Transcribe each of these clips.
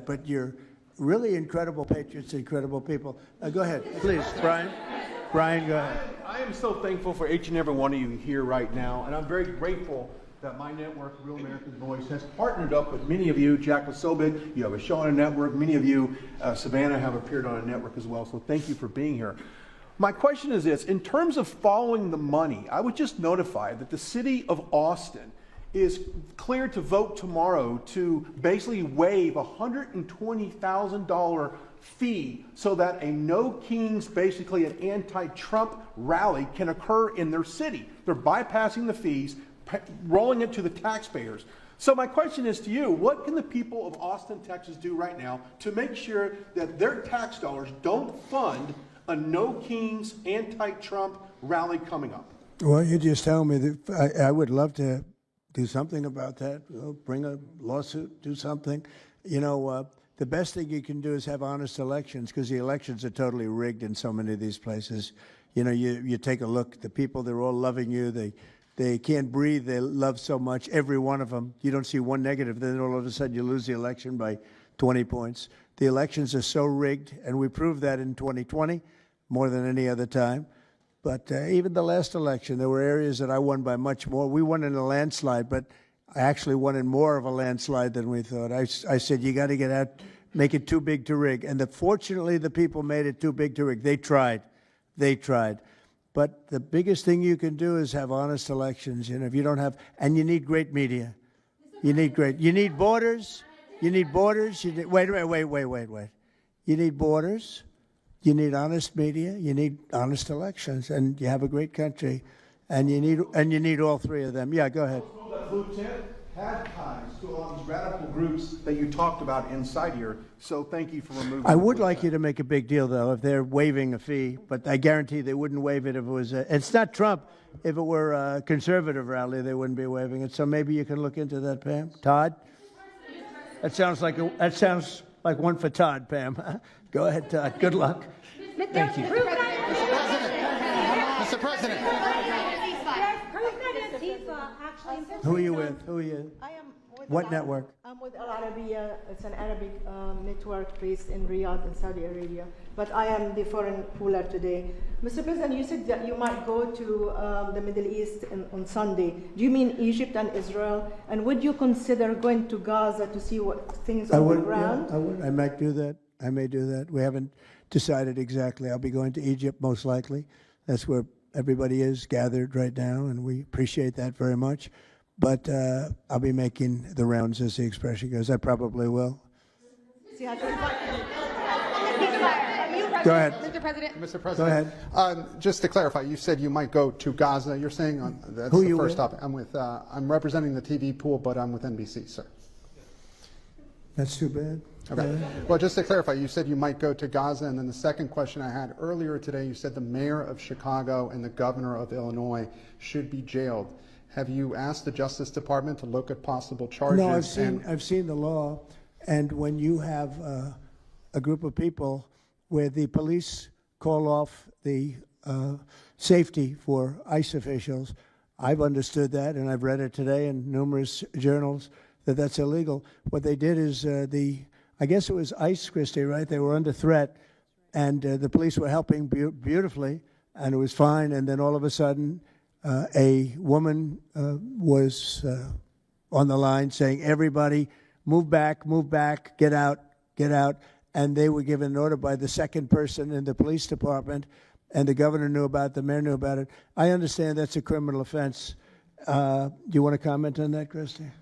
that, but you're really incredible patriots, incredible people. Go ahead, please, Brian. Brian, go ahead. I am so thankful for each and every one of you here right now, and I'm very grateful that my network, Real American Voice, has partnered up with many of you. Jack was so big, you have a show on a network. Many of you, Savannah, have appeared on a network as well, so thank you for being here. My question is this: in terms of following the money, I was just notified that the city of Austin is cleared to vote tomorrow to basically waive a $120,000 fee so that a No Kings, basically an anti-Trump rally, can occur in their city. They're bypassing the fees, rolling it to the taxpayers. So my question is to you: what can the people of Austin, Texas do right now to make sure that their tax dollars don't fund a No Kings anti-Trump rally coming up? Well, you just tell me that I would love to do something about that. Bring a lawsuit, do something. You know, the best thing you can do is have honest elections, because the elections are totally rigged in so many of these places. You know, you take a look, the people, they're all loving you. They can't breathe. They love so much, every one of them. You don't see one negative. Then all of a sudden you lose the election by 20 points. The elections are so rigged, and we proved that in 2020 more than any other time. But even the last election, there were areas that I won by much more. We won in a landslide, but I actually won in more of a landslide than we thought. I said, you got to get out, make it too big to rig. And fortunately, the people made it too big to rig. They tried. But the biggest thing you can do is have honest elections. You know, if you don't have, and you need great media. You need borders. You need borders. Wait. You need borders. You need honest media. You need honest elections, and you have a great country, and you need all three of them. Yeah, go ahead. Lieutenant had ties to all these radical groups that you talked about inside here. So thank you for removing. I would like you to make a big deal, though, if they're waiving a fee, but I guarantee they wouldn't waive it if it was. It's not Trump. If it were a conservative rally, they wouldn't be waiving it. So maybe you can look into that, Pam. Todd. That sounds like one for Todd, Pam. Go ahead, Todd. Good luck. Thank you. Mr. President. Who are you with? I am with what network? I'm with Al Arabiya. It's an Arabic network based in Riyadh in Saudi Arabia. But I am the foreign ruler today. Mr. President, you said that you might go to the Middle East on Sunday. Do you mean Egypt and Israel? And would you consider going to Gaza to see what things on the ground? Yeah, I would. I might do that. I may do that. We haven't decided exactly. I'll be going to Egypt most likely. That's where everybody is gathered right now, and we appreciate that very much. But I'll be making the rounds, as the expression goes. I probably will. See how to Go ahead. Mr. President. Go ahead. Just to clarify, you said you might go to Gaza. You're saying that's Who the you first with? topic. I'm representing the TV pool, but I'm with NBC, sir. That's too bad. Okay. Well, just to clarify, you said you might go to Gaza, and then the second question I had earlier today, you said the mayor of Chicago and the governor of Illinois should be jailed. Have you asked the Justice Department to look at possible charges? No, I've seen the law, and when you have a group of people where the police call off the safety for ICE officials, I've understood that, and I've read it today in numerous journals, that that's illegal. What they did is I guess it was ICE, Christie, right? They were under threat, and the police were helping beautifully, and it was fine. And then all of a sudden, a woman was on the line saying, everybody, move back, get out. And they were given an order by the second person in the police department, and the governor knew about it, the mayor knew about it. I understand that's a criminal offense. Do you want to comment on that, Christie?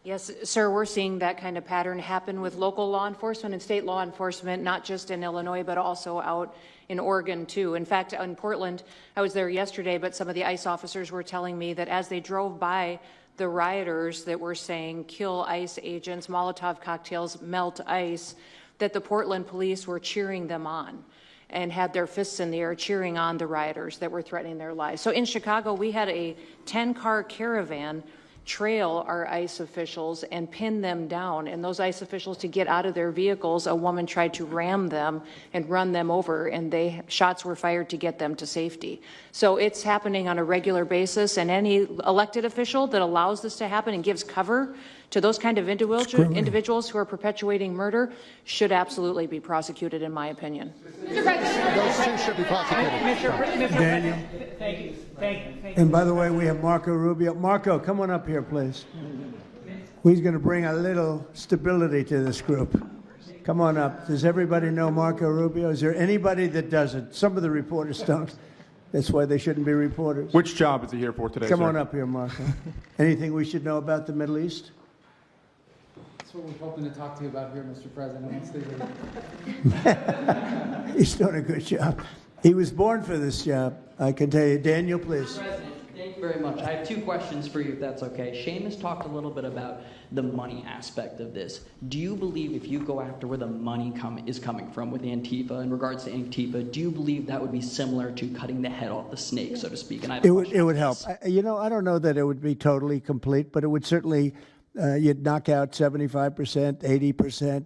Yes, sir, we're seeing that kind of pattern happen with local law enforcement and state law enforcement, not just in Illinois, but also out in Oregon, too. In fact, in Portland, I was there yesterday, but some of the ICE officers were telling me that as they drove by the rioters that were saying, kill ICE agents, Molotov cocktails, melt ICE, that the Portland police were cheering them on and had their fists in the air cheering on the rioters that were threatening their lives. So in Chicago, we had a 10-car caravan trail our ICE officials and pin them down. And those ICE officials, to get out of their vehicles, a woman tried to ram them and run them over, and shots were fired to get them to safety. So it's happening on a regular basis, and any elected official that allows this to happen and gives cover to those kind of individuals who are perpetuating murder should absolutely be prosecuted, in my opinion. Those two should be prosecuted. Daniel. Thank you. And by the way, we have Marco Rubio. Marco, come on up here, please. He's going to bring a little stability to this group. Come on up. Does everybody know Marco Rubio? Is there anybody that doesn't? Some of the reporters don't. That's why they shouldn't be reporters. Which job is he here for today, Come sir? on up here, Marco. Anything we should know about the Middle East? That's what we're hoping to talk to you about here, Mr. President. He's doing a good job. He was born for this job, I can tell you. Daniel, please. President, thank you very much. I have two questions for you, if that's okay. Seamus talked a little bit about the money aspect of this. Do you believe if you go after where the money is coming from with Antifa, in regards to Antifa, do you believe that would be similar to cutting the head off the snake, so to speak? And I have a question It would on help. this. I don't know that it would be totally complete, but it would certainly, you'd knock out 75%, 80%,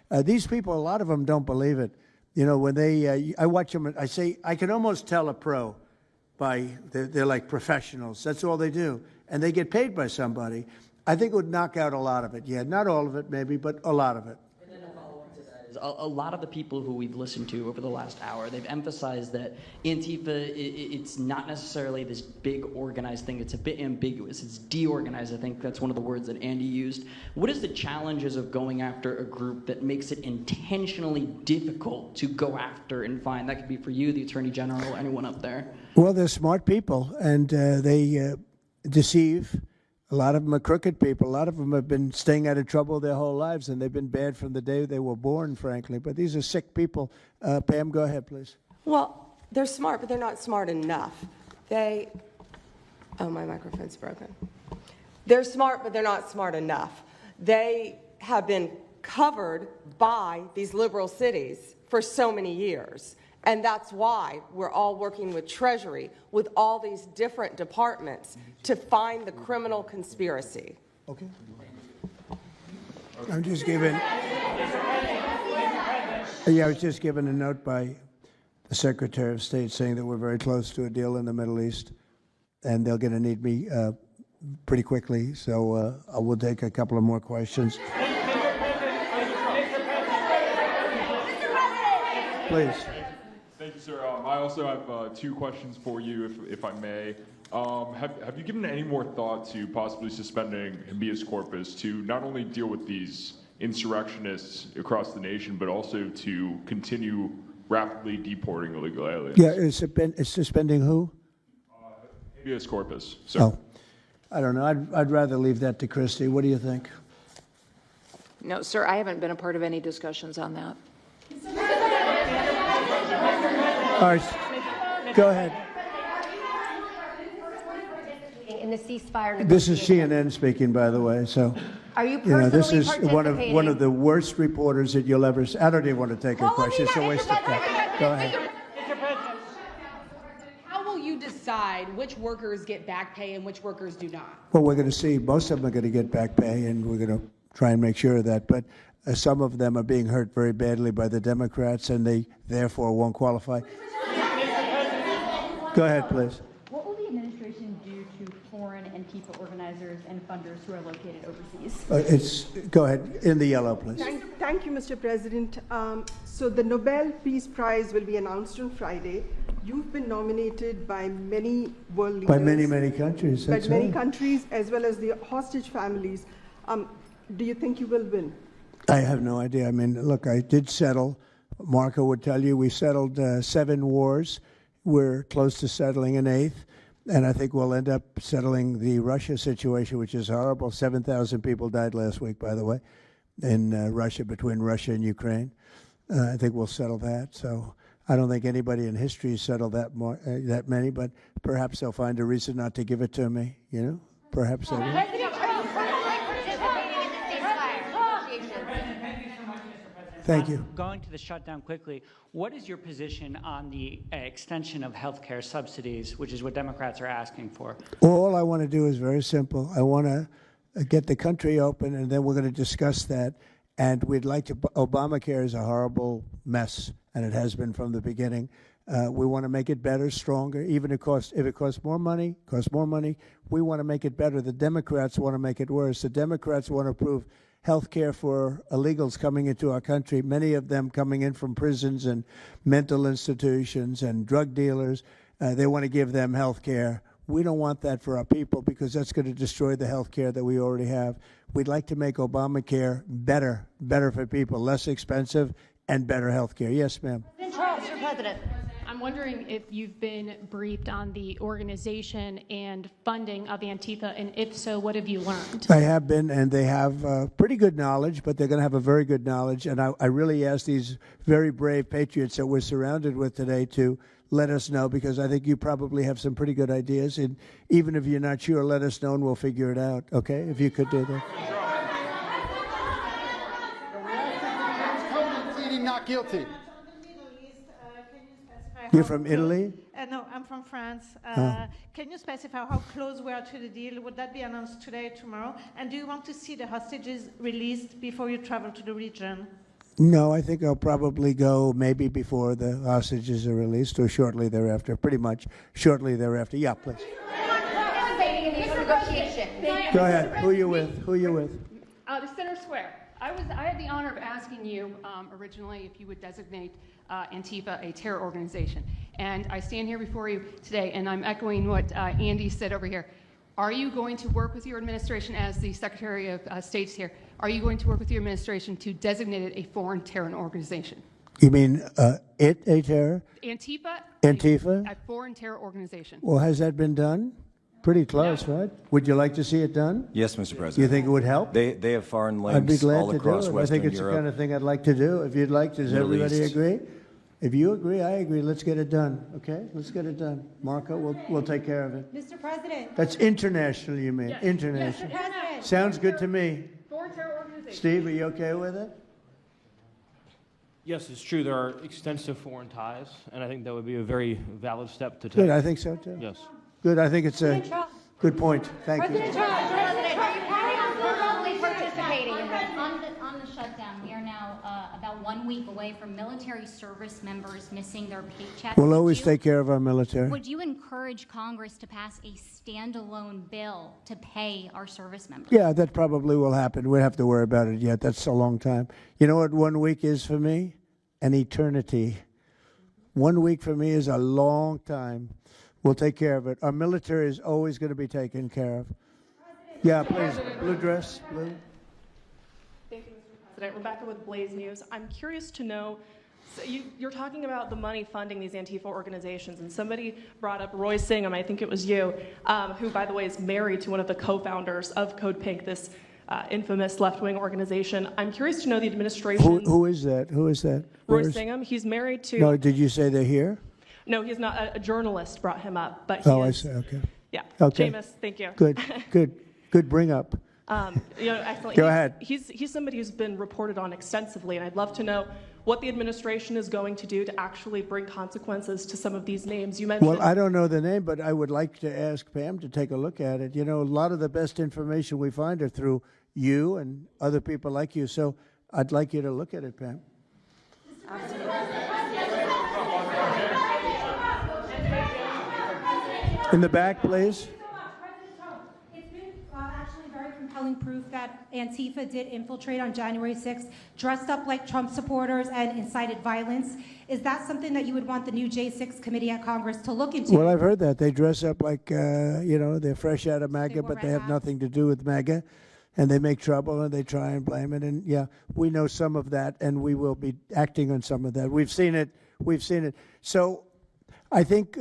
85%. These people, a lot of them don't believe it. You know, when I watch them, I say, I can almost tell a pro they're like professionals. That's all they do. And they get paid by somebody. I think it would knock out a lot of it. Yeah, not all of it maybe, but a lot of it. And then a follow-up to that is a lot of the people who we've listened to over the last hour, they've emphasized that Antifa, it's not necessarily this big organized thing. It's a bit ambiguous. It's deorganized. I think that's one of the words that Andy used. What is the challenges of going after a group that makes it intentionally difficult to go after and find? That could be for you, the Attorney General, anyone up there. Well, they're smart people, and they deceive. A lot of them are crooked people. A lot of them have been staying out of trouble their whole lives, and they've been bad from the day they were born, frankly. But these are sick people. Pam, go ahead, please. Well, they're smart, but they're not smart enough. Oh, my microphone's broken. They're smart, but they're not smart enough. They have been covered by these liberal cities for so many years. And that's why we're all working with Treasury, with all these different departments, to find the criminal conspiracy. Okay. I'm just giving. Yeah, I was just given a note by the Secretary of State saying that we're very close to a deal in the Middle East, and they're going to need me pretty quickly. So I will take a couple of more questions. Please. Thank you, sir. I also have two questions for you, if I may. Have you given any more thought to possibly suspending habeas corpus to not only deal with these insurrectionists across the nation, but also to continue rapidly deporting illegal aliens? Yeah, it's suspending who? Habeas corpus, sir. Oh, I don't know. I'd rather leave that to Christie. What do you think? No, sir, I haven't been a part of any discussions on that. All right, go ahead. In the ceasefire This is CNN speaking, by the way. So, are you personally this is participating? one of the worst reporters that you'll ever see. I don't even want to take a question. It's a waste of time. Go ahead. How will you decide which workers get back pay and which workers do not? Well, we're going to see. Most of them are going to get back pay, and we're going to try and make sure of that. But some of them are being hurt very badly by the Democrats, and they therefore won't qualify. Go ahead, please. What will the administration do to foreign Antifa organizers and funders who are located overseas? Go ahead. In the yellow, please. Thank you, Mr. President. So the Nobel Peace Prize will be announced on Friday. You've been nominated by many world leaders. By many countries. By That's many right. countries, as well as the hostage families. Do you think you will win? I have no idea. I mean, look, I did settle. Marco would tell you we settled 7 wars. We're close to settling an 8th. And I think we'll end up settling the Russia situation, which is horrible. 7,000 people died last week, by the way, in Russia, between Russia and Ukraine. I think we'll settle that. So I don't think anybody in history has settled that many, but perhaps they'll find a reason not to give it to me, you know? Perhaps they will. President, are you personally participating in the ceasefire negotiations? Thank you. Going to the shutdown quickly, what is your position on the extension of health care subsidies, which is what Democrats are asking for? All I want to do is very simple. I want to get the country open, and then we're going to discuss that. And we'd like to. Obamacare is a horrible mess, and it has been from the beginning. We want to make it better, stronger. Even if it costs more money, we want to make it better. The Democrats want to make it worse. The Democrats want to approve health care for illegals coming into our country, many of them coming in from prisons and mental institutions and drug dealers. They want to give them health care. We don't want that for our people because that's going to destroy the health care that we already have. We'd like to make Obamacare better for people, less expensive and better health care. Yes, ma'am. Mr. President. I'm wondering if you've been briefed on the organization and funding of Antifa, and if so, what have you learned? I have been, and they have pretty good knowledge, but they're going to have a very good knowledge. And I really ask these very brave patriots that we're surrounded with today to let us know, because I think you probably have some pretty good ideas. And even if you're not sure, let us know and we'll figure it out, okay? If you could do that. Pleading not guilty. You're from Italy? No, I'm from France. Can you specify how close we are to the deal? Would that be announced today, tomorrow? And do you want to see the hostages released before you travel to the region? No, I think I'll probably go maybe before the hostages are released or shortly thereafter, pretty much shortly thereafter. Yeah, please. Go ahead. Who are you with? The Center Square. I had the honor of asking you originally if you would designate Antifa a terror organization. And I stand here before you today, and I'm echoing what Andy said over here. Are you going to work with your administration, as the Secretary of State's here, are you going to work with your administration to designate it a foreign terror organization? You mean a terror? Antifa? A foreign terror organization. Well, has that been done? Pretty close, right? Would you like to see it done? Yes, Mr. President. You think it would help? They have foreign I'd be links glad all to across do it. Western I think it's Europe. the kind of thing I'd like to do. If you'd like, does Middle everybody East. agree? If you agree, I agree. Let's get it done, okay? Let's get it done. Marco, we'll take care of it. Mr. President. That's international, you mean? Yes. International. Yes, President. Sounds good to me. Foreign terror organization. Steve, are you okay with it? Yes, it's true. There are extensive foreign ties, and I think that would be a very valid step to take. Good, I think so too. Yes. Good, I think it's a good point. Thank you. President Trump. President, are you planning on formally participating in this? On the shutdown, we are now about 1 week away from military service members missing their paychecks. We'll always take care of our military. Would you encourage Congress to pass a standalone bill to pay our service members? Yeah, that probably will happen. We don't have to worry about it yet. That's a long time. You know what 1 week is for me? An eternity. 1 week for me is a long time. We'll take care of it. Our military is always going to be taken care of. Yeah, please. Blue dress. Blue. Thank you, Mr. President. Rebecca with Blaze News. I'm curious to know, so you're talking about the money funding these Antifa organizations, and somebody brought up Roy Singham, I think it was you, who, by the way, is married to one of the co-founders of Code Pink, this infamous left-wing organization. I'm curious to know the administration. Who is that? Who is that? Roy Singham. He's married to. No, did you say they're here? No, he's not. A journalist brought him up, but Oh, I see. Okay. Yeah. Okay. Jameis, thank you. Good bring up. Excellent. Go ahead. He's somebody who's been reported on extensively, and I'd love to know what the administration is going to do to actually bring consequences to some of these names. You mentioned. Well, I don't know the name, but I would like to ask Pam to take a look at it. You know, a lot of the best information we find are through you and other people like you. So I'd like you to look at it, Pam. In the back, please. It's been actually very compelling proof that Antifa did infiltrate on January 6th, dressed up like Trump supporters and incited violence. Is that something that you would want the new J6 committee at Congress to look into? Well, I've heard that. They dress up like, they're fresh out of MAGA, but they have nothing to do with MAGA. And they make trouble and they try and blame it. And yeah, we know some of that, and we will be acting on some of that. We've seen it. So I think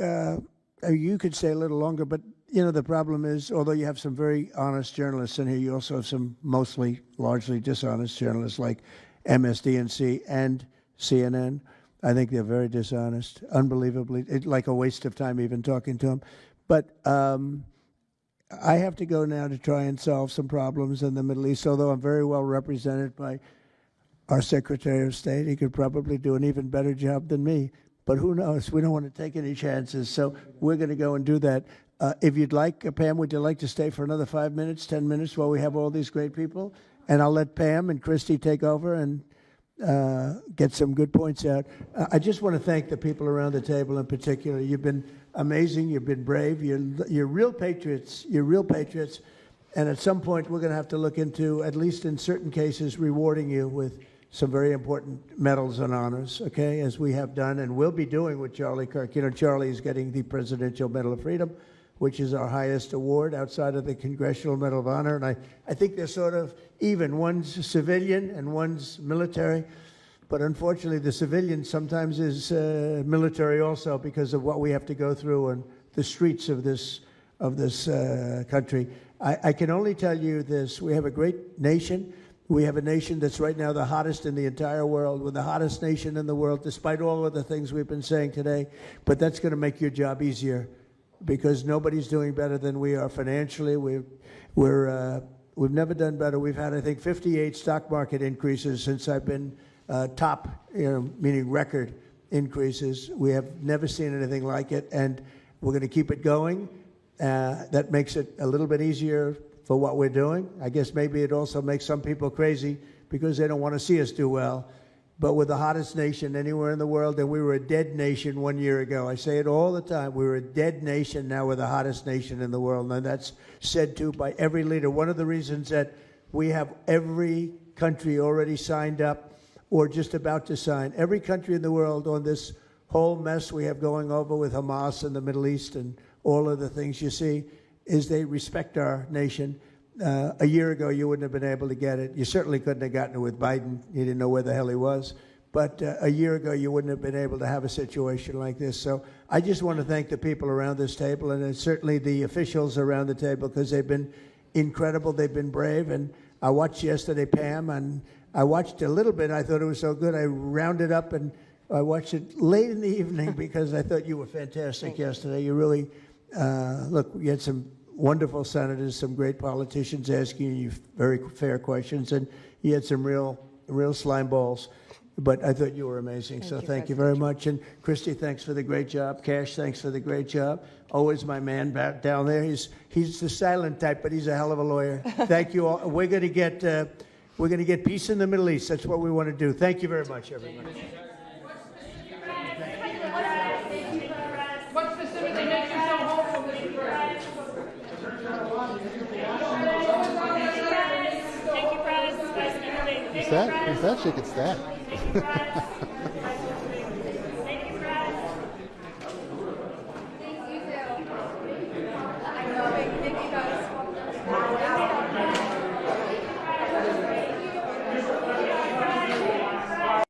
you could stay a little longer, but you know, the problem is, although you have some very honest journalists in here, you also have some largely dishonest journalists like MSDNC and CNN. I think they're very dishonest, unbelievably. It's like a waste of time even talking to them. But I have to go now to try and solve some problems in the Middle East, although I'm very well represented by our Secretary of State. He could probably do an even better job than me. But who knows? We don't want to take any chances. So we're going to go and do that. If you'd like, Pam, would you like to stay for another 5 minutes, 10 minutes while we have all these great people? And I'll let Pam and Christy take over and get some good points out. I just want to thank the people around the table in particular. You've been amazing. You've been brave. You're real patriots. You're real patriots. And at some point, we're going to have to look into, at least in certain cases, rewarding you with some very important medals and honors, okay, as we have done and will be doing with Charlie Kirk. You know, Charlie is getting the Presidential Medal of Freedom, which is our highest award outside of the Congressional Medal of Honor. And I think they're sort of even. One's civilian and one's military. But unfortunately, the civilian sometimes is military also because of what we have to go through on the streets of this country. I can only tell you this. We have a great nation. We have a nation that's right now the hottest in the entire world. We're the hottest nation in the world, despite all of the things we've been saying today. But that's going to make your job easier because nobody's doing better than we are financially. We've never done better. We've had, I think, 58 stock market increases since I've been top, meaning record increases. We have never seen anything like it, and we're going to keep it going. That makes it a little bit easier for what we're doing. I guess maybe it also makes some people crazy because they don't want to see us do well. But we're the hottest nation anywhere in the world, and we were a dead nation 1 year ago. I say it all the time. We were a dead nation. Now we're the hottest nation in the world, and that's said to by every leader. One of the reasons that we have every country already signed up or just about to sign, every country in the world on this whole mess we have going over with Hamas in the Middle East and all of the things you see, is they respect our nation. A year ago, you wouldn't have been able to get it. You certainly couldn't have gotten it with Biden. You didn't know where the hell he was. But a year ago, you wouldn't have been able to have a situation like this. So I just want to thank the people around this table and certainly the officials around the table because they've been incredible. They've been brave. And I watched yesterday, Pam, and I watched a little bit. I thought it was so good. I rounded up and I watched it late in the evening because I thought you were fantastic yesterday. You really, look, you had some wonderful senators, some great politicians asking you very fair questions, and you had some real slime balls. But I thought you were amazing, so thank you very much. And Christy, thanks for the great job. Cash, thanks for the great job. Always my man back down there. He's the silent type, but he's a hell of a lawyer. Thank you all. We're going to get peace in the Middle East. That's what we want to do. Thank you very much, everybody. What specifically makes you so hopeful, Mr. President? Who's that? She could stat.